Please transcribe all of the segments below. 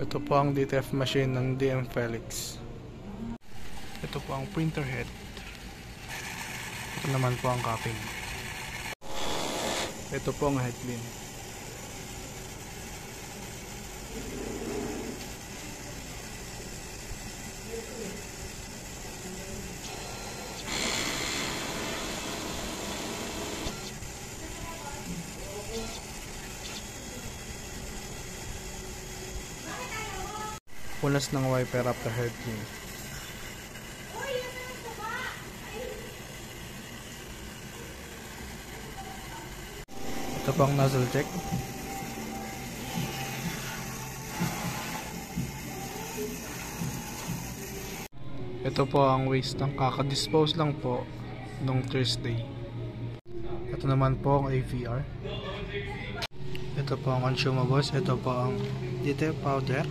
Ito po ang DTF machine ng DM Felix. Ito po ang printer head. Ito naman po ang cupping. Ito po ang head bin. Punas ng wiper after head clean. Ito po ang nozzle check. Ito po ang waste ng kakadispose lang po nung Thursday. Ito naman po ang AVR. Ito po ang consumables. Ito po ang detail powder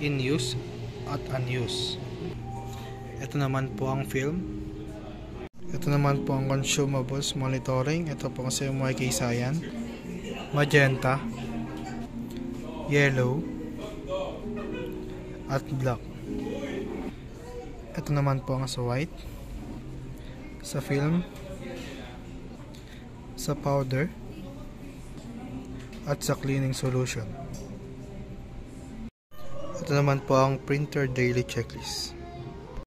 in use at unused. Ito naman po ang film. Ito naman po ang consumables monitoring. Ito po kasi yung mga caysayan, magenta, yellow at black. Ito naman po ang sa white, sa film, sa powder at sa cleaning solution. Ito naman po ang printer daily checklist.